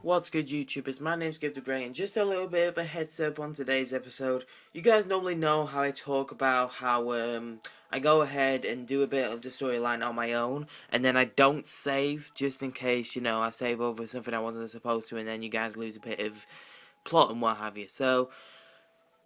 What's good, YouTubers? My name's Gib The Great, and just a little bit of a heads up on today's episode. You guys normally know how I talk about how I go ahead and do a bit of the storyline on my own, and then I don't save just in case, I save over something I wasn't supposed to, and then you guys lose a bit of plot and what have you. So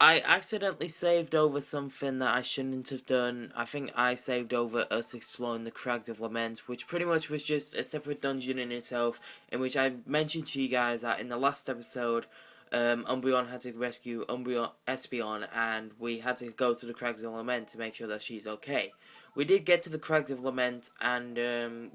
I accidentally saved over something that I shouldn't have done. I think I saved over us exploring the Crags of Lament, which pretty much was just a separate dungeon in itself, in which I mentioned to you guys that in the last episode, Umbreon had to rescue Espeon, and we had to go to the Crags of Lament to make sure that she's okay. We did get to the Crags of Lament, and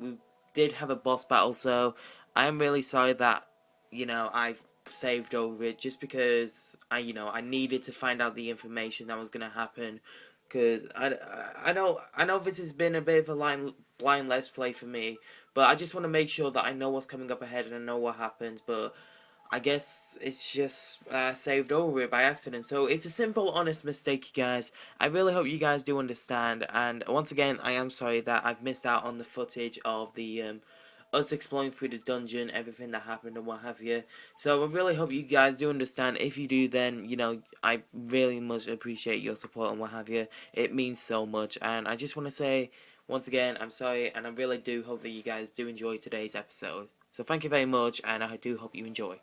we did have a boss battle, so I am really sorry that, I've saved over it just because I needed to find out the information that was going to happen, because I know this has been a bit of a blind let's play for me, but I just want to make sure that I know what's coming up ahead and I know what happens. But I guess it's just saved over it by accident, so it's a simple, honest mistake, you guys. I really hope you guys do understand, and once again, I am sorry that I've missed out on the footage of the us exploring through the dungeon, everything that happened and what have you. So I really hope you guys do understand. If you do, then, I really much appreciate your support and what have you. It means so much, and I just want to say, once again, I'm sorry, and I really do hope that you guys do enjoy today's episode. So thank you very much, and I do hope you enjoy.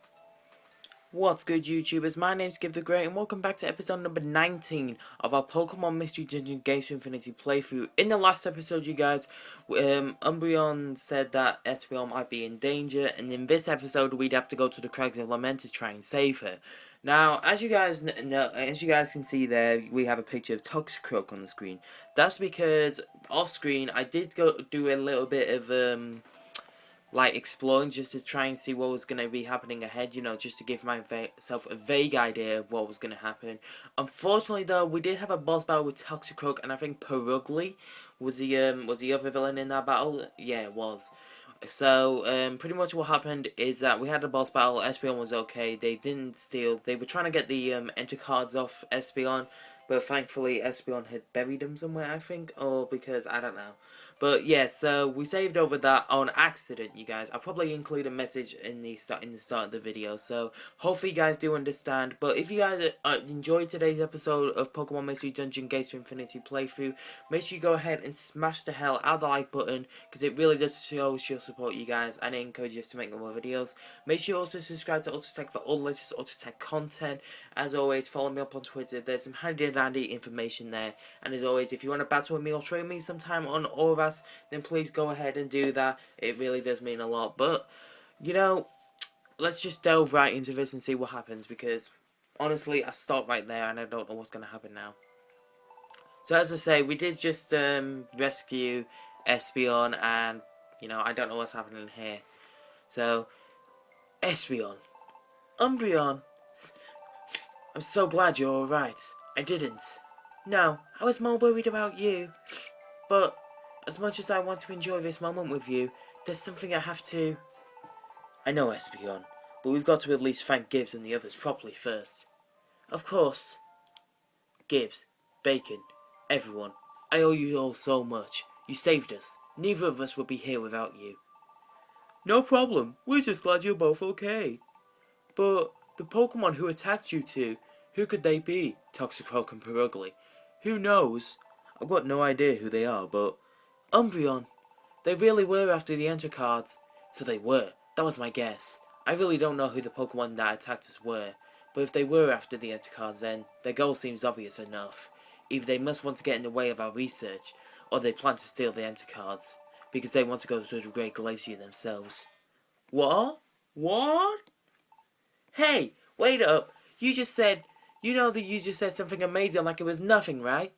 What's good, YouTubers? My name's Gib The Great, and welcome back to episode number 19 of our Pokemon Mystery Dungeon Gates to Infinity playthrough. In the last episode, you guys, Umbreon said that Espeon might be in danger, and in this episode, we'd have to go to the Crags of Lament to try and save her. Now, as you guys know, as you guys can see there, we have a picture of Toxicroak on the screen. That's because off screen, I did go do a little bit of exploring just to try and see what was going to be happening ahead, just to give myself a vague idea of what was going to happen. Unfortunately, though, we did have a boss battle with Toxicroak, and I think Perugly was the other villain in that battle. Yeah, it was. So, pretty much what happened is that we had a boss battle. Espeon was okay. They didn't steal. They were trying to get the enter cards off Espeon, but thankfully Espeon had buried them somewhere, I think, or because I don't know. But yeah, so we saved over that on accident, you guys. I'll probably include a message in the start of the video, so hopefully you guys do understand. But if you guys enjoyed today's episode of Pokemon Mystery Dungeon Gates to Infinity playthrough, make sure you go ahead and smash the hell out of the like button, because it really does show your support, you guys, and it encourages us to make more videos. Make sure you also subscribe to Ultratech for all the latest Ultratech content. As always, follow me up on Twitter. There's some handy dandy information there. And as always, if you want to battle with me or train me sometime on Aura, then please go ahead and do that. It really does mean a lot. But, let's just delve right into this and see what happens, because honestly, I stopped right there and I don't know what's going to happen now. So as I say, we did just rescue Espeon, and, I don't know what's happening here. So, Espeon. Umbreon. I'm so glad you're alright. I didn't. No, I was more worried about you. But as much as I want to enjoy this moment with you, there's something I have to... I know, Espeon, but we've got to at least thank Gibbs and the others properly first. Of course. Gibbs, Bacon, everyone, I owe you all so much. You saved us. Neither of us would be here without you. No problem. We're just glad you're both okay. But the Pokemon who attacked you two, who could they be? Toxicroak and Perugly. Who knows? I've got no idea who they are, but... Umbreon. They really were after the enter cards. So they were. That was my guess. I really don't know who the Pokemon that attacked us were, but if they were after the enter cards, then their goal seems obvious enough. Either they must want to get in the way of our research, or they plan to steal the enter cards, because they want to go to the Great Glacier themselves. What? What? Hey, wait up. You just said something amazing like it was nothing, right?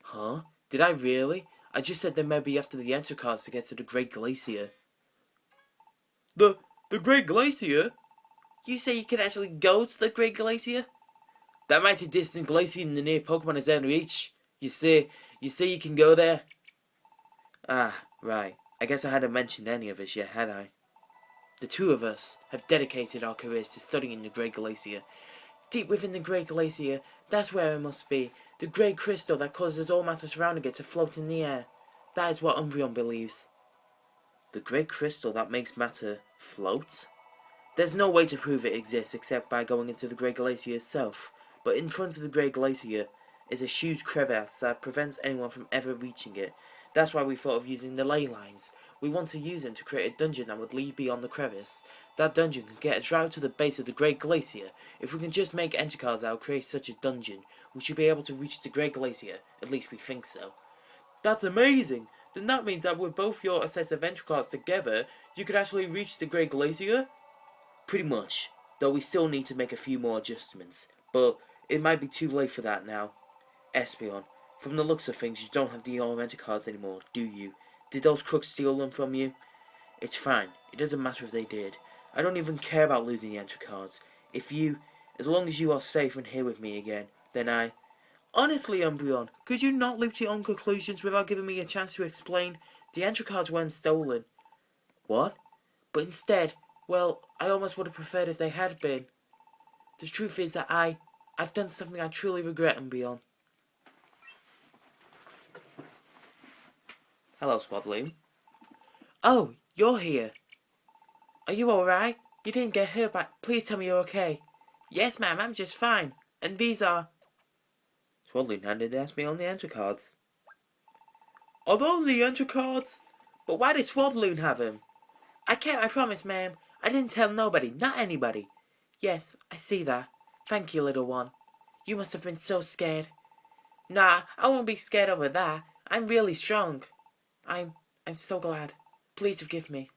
Huh? Did I really? I just said they may be after the enter cards to get to the Great Glacier. The Great Glacier? You say you can actually go to the Great Glacier? That mighty distant glacier in the near Pokemon is out of reach. You say you can go there? Ah, right. I guess I hadn't mentioned any of us yet, had I? The two of us have dedicated our careers to studying the Great Glacier. Deep within the Great Glacier, that's where it must be. The great crystal that causes all matter surrounding it to float in the air. That is what Umbreon believes. The great crystal that makes matter float? There's no way to prove it exists except by going into the Great Glacier itself. But in front of the Great Glacier is a huge crevasse that prevents anyone from ever reaching it. That's why we thought of using the ley lines. We want to use them to create a dungeon that would lead beyond the crevice. That dungeon can get us right to the base of the Great Glacier. If we can just make enter cards that will create such a dungeon, we should be able to reach the Great Glacier. At least we think so. That's amazing! Then that means that with both your sets of enter cards together, you could actually reach the Great Glacier? Pretty much, though we still need to make a few more adjustments. But it might be too late for that now. Espeon, from the looks of things, you don't have the elemental cards anymore, do you? Did those crooks steal them from you? It's fine. It doesn't matter if they did. I don't even care about losing the entry cards. As long as you are safe and here with me again, then I... Honestly, Umbreon, could you not leap to your own conclusions without giving me a chance to explain? The entry cards weren't stolen. What? But instead, well, I almost would have preferred if they had been. The truth is that I've done something I truly regret, Umbreon. Hello, Swadloon. Oh, you're here. Are you alright? You didn't get hurt, but please tell me you're okay. Yes, ma'am, I'm just fine. And these are... Swadloon handed Espeon the entry cards. Are those the entry cards? But why did Swadloon have them? I kept my promise, ma'am. I didn't tell nobody, not anybody. Yes, I see that. Thank you, little one. You must have been so scared. Nah, I won't be scared over that. I'm really strong. I'm so glad. Please forgive me.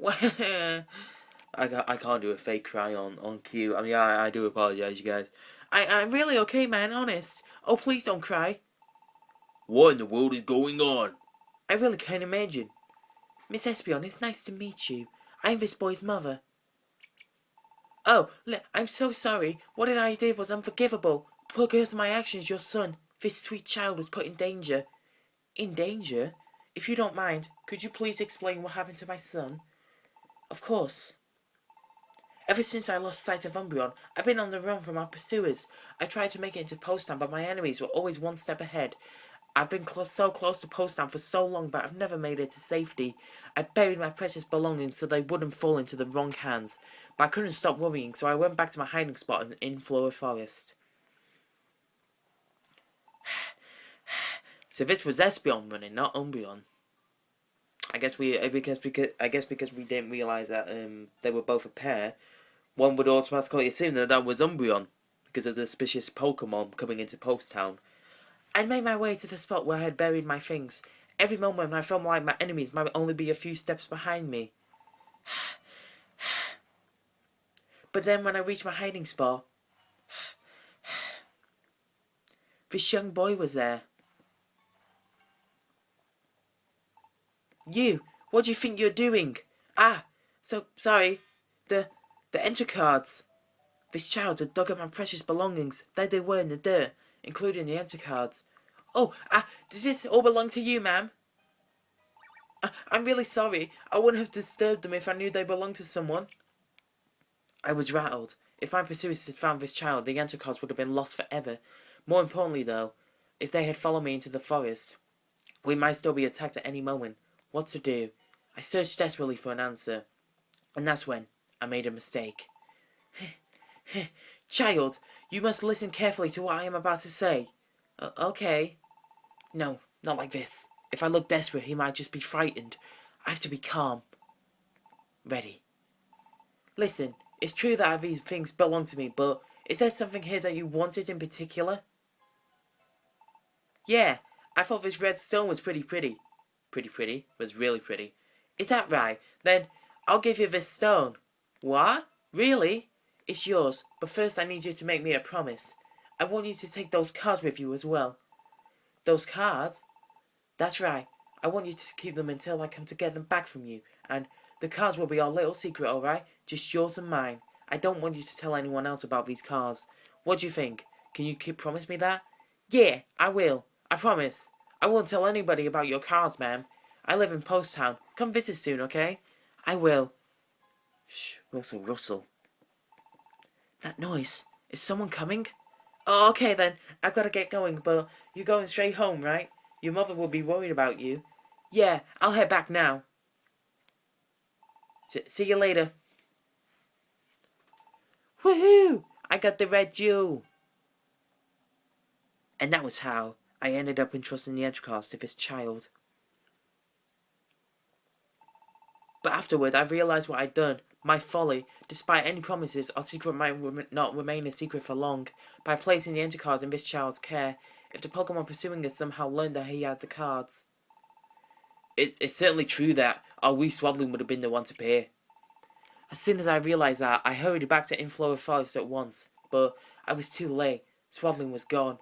I can't do a fake cry on cue. I mean, I do apologise, you guys. I'm really okay, man, honest. Oh, please don't cry. What in the world is going on? I really can't imagine. Miss Espeon, it's nice to meet you. I'm this boy's mother. Oh, I'm so sorry. What I did was unforgivable. Because of my actions, your son, this sweet child, was put in danger. In danger? If you don't mind, could you please explain what happened to my son? Of course. Ever since I lost sight of Umbreon, I've been on the run from our pursuers. I tried to make it into Post Town, but my enemies were always one step ahead. I've been so close to Post Town for so long, but I've never made it to safety. I buried my precious belongings so they wouldn't fall into the wrong hands. But I couldn't stop worrying, so I went back to my hiding spot in Flower Forest. So this was Espeon running, not Umbreon. I guess because we didn't realise that they were both a pair, one would automatically assume that was Umbreon because of the suspicious Pokémon coming into Post Town. I made my way to the spot where I had buried my things. Every moment I felt like my enemies might only be a few steps behind me. But then when I reached my hiding spot, this young boy was there. You! What do you think you're doing? Ah! So, sorry. The entry cards. This child had dug up my precious belongings. There they were in the dirt, including the entry cards. Oh, does this all belong to you, ma'am? I'm really sorry. I wouldn't have disturbed them if I knew they belonged to someone. I was rattled. If my pursuers had found this child, the entry cards would have been lost forever. More importantly, though, if they had followed me into the forest, we might still be attacked at any moment. What to do? I searched desperately for an answer. And that's when I made a mistake. Child, you must listen carefully to what I am about to say. Okay. No, not like this. If I look desperate, he might just be frightened. I have to be calm. Ready. Listen, it's true that these things belong to me, but is there something here that you wanted in particular? Yeah, I thought this red stone was pretty. Pretty, was really pretty. Is that right? Then I'll give you this stone. What? Really? It's yours, but first I need you to make me a promise. I want you to take those cards with you as well. Those cards? That's right. I want you to keep them until I come to get them back from you. And the cards will be our little secret, alright? Just yours and mine. I don't want you to tell anyone else about these cards. What do you think? Can you promise me that? Yeah, I will. I promise. I won't tell anybody about your cards, ma'am. I live in Post Town. Come visit soon, okay? I will. Shh, Russell. That noise. Is someone coming? Oh, okay then. I've got to get going, but you're going straight home, right? Your mother will be worried about you. Yeah, I'll head back now. See you later. Woohoo! I got the red jewel! And that was how I ended up entrusting the Edgecast to this child. But afterward, I realised what I'd done. My folly. Despite any promises, our secret might not remain a secret for long. By placing the Edgecards in this child's care, if the Pokemon pursuing us somehow learned that he had the cards. It's certainly true that our wee Swaddling would have been the one to pay. As soon as I realised that, I hurried back to Inflower Forest at once. But I was too late. Swaddling was gone.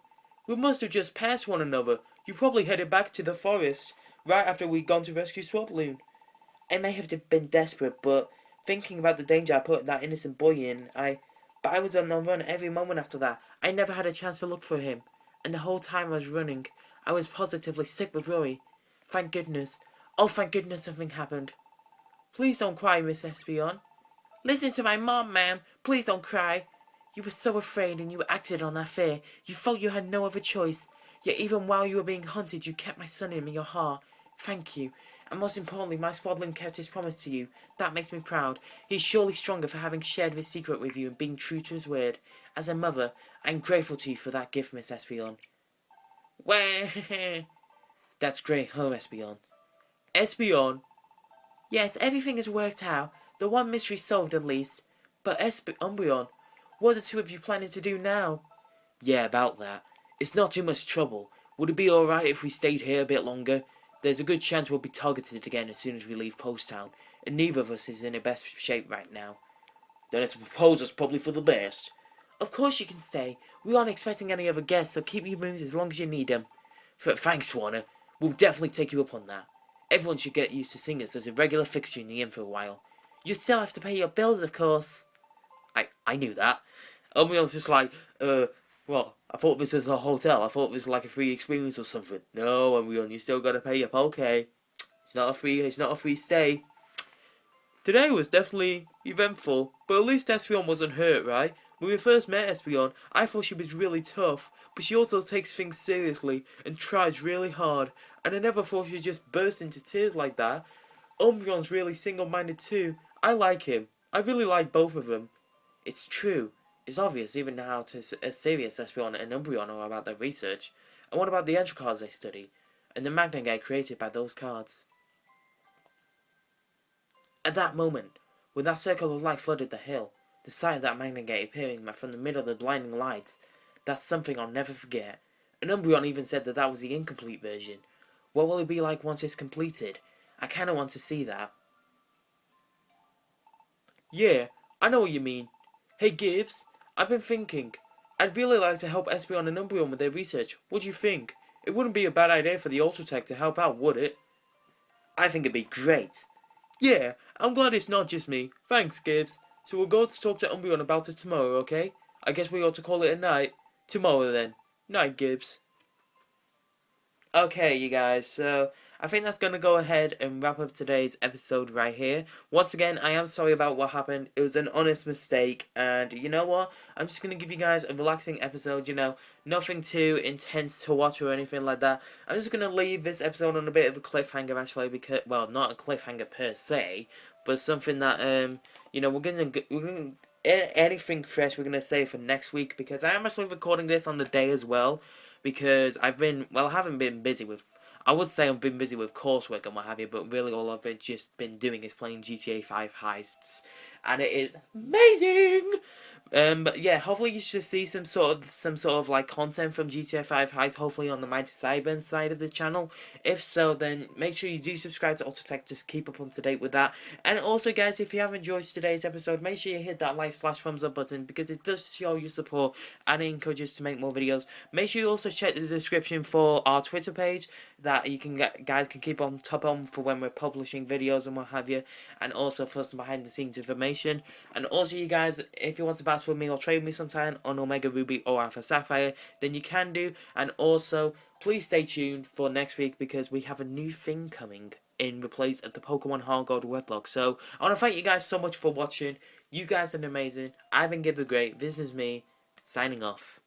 We must have just passed one another. You probably headed back to the forest right after we'd gone to rescue Swaddling. I may have been desperate, but thinking about the danger I put that innocent boy in, But I was on the run every moment after that. I never had a chance to look for him. And the whole time I was running, I was positively sick with worry. Thank goodness. Oh, thank goodness something happened. Please don't cry, Miss Espeon. Listen to my mom, ma'am. Please don't cry. You were so afraid and you acted on that fear. You felt you had no other choice. Yet even while you were being hunted, you kept my son in your heart. Thank you. And most importantly, my Swaddling kept his promise to you. That makes me proud. He is surely stronger for having shared this secret with you and being true to his word. As a mother, I am grateful to you for that gift, Miss Espeon. Wah! That's great, huh, Espeon? Espeon? Yes, everything has worked out. The one mystery solved at least. But Umbreon, what are the two of you planning to do now? Yeah, about that. It's not too much trouble. Would it be alright if we stayed here a bit longer? There's a good chance we'll be targeted again as soon as we leave Post Town, and neither of us is in the best shape right now. Then it's a proposal's probably for the best. Of course you can stay. We aren't expecting any other guests, so keep your rooms as long as you need them. Thanks, Warner. We'll definitely take you up on that. Everyone should get used to seeing us as a regular fixture in the inn for a while. You still have to pay your bills, of course. I knew that. Umbreon's just like, well, I thought this was a hotel. I thought it was like a free experience or something. No, Umbreon, you still gotta pay your poke. It's not a free stay. Today was definitely eventful, but at least Espeon wasn't hurt, right? When we first met Espeon, I thought she was really tough, but she also takes things seriously and tries really hard, and I never thought she'd just burst into tears like that. Umbreon's really single-minded too. I like him. I really like both of them. It's true. It's obvious even how serious Espeon and Umbreon are about their research. And what about the entry cards they study? And the magnet gate created by those cards? At that moment, when that circle of light flooded the hill, the sight of that magnet gate appearing from the middle of the blinding light, that's something I'll never forget. And Umbreon even said that that was the incomplete version. What will it be like once it's completed? I kinda want to see that. Yeah, I know what you mean. Hey Gibbs, I've been thinking. I'd really like to help Espeon and Umbreon with their research. What do you think? It wouldn't be a bad idea for the Ultratech to help out, would it? I think it'd be great. Yeah, I'm glad it's not just me. Thanks, Gibbs. So we'll go to talk to Umbreon about it tomorrow, okay? I guess we ought to call it a night. Tomorrow then. Night, Gibbs. Okay, you guys, so I think that's going to go ahead and wrap up today's episode right here. Once again, I am sorry about what happened. It was an honest mistake, and you know what? I'm just going to give you guys a relaxing episode, you know, nothing too intense to watch or anything like that. I'm just going to leave this episode on a bit of a cliffhanger, actually, because, well, not a cliffhanger per se, but something that, you know, we're going to anything fresh we're going to save for next week, because I am actually recording this on the day as well. Because I haven't been busy with, I would say I've been busy with coursework and what have you, but really all I've just been doing is playing GTA 5 heists, and it is amazing! But yeah, hopefully you should see some sort of like content from GTA 5 Heist, hopefully on the Mighty Cyburn side of the channel. If so, then make sure you do subscribe to Autotech to keep up to date with that. And also, guys, if you have enjoyed today's episode, make sure you hit that like/thumbs up button, because it does show your support and it encourages us to make more videos. Make sure you also check the description for our Twitter page, that you can guys can keep on top on for when we're publishing videos and what have you, and also for some behind the scenes information. And also, you guys, if you want to battle with me or trade with me sometime on Omega Ruby or Alpha Sapphire, then you can do. And also, please stay tuned for next week, because we have a new thing coming in replace of the Pokemon Hard Gold Weblock. So I want to thank you guys so much for watching. You guys are amazing. I've been Gib The Great. This is me signing off.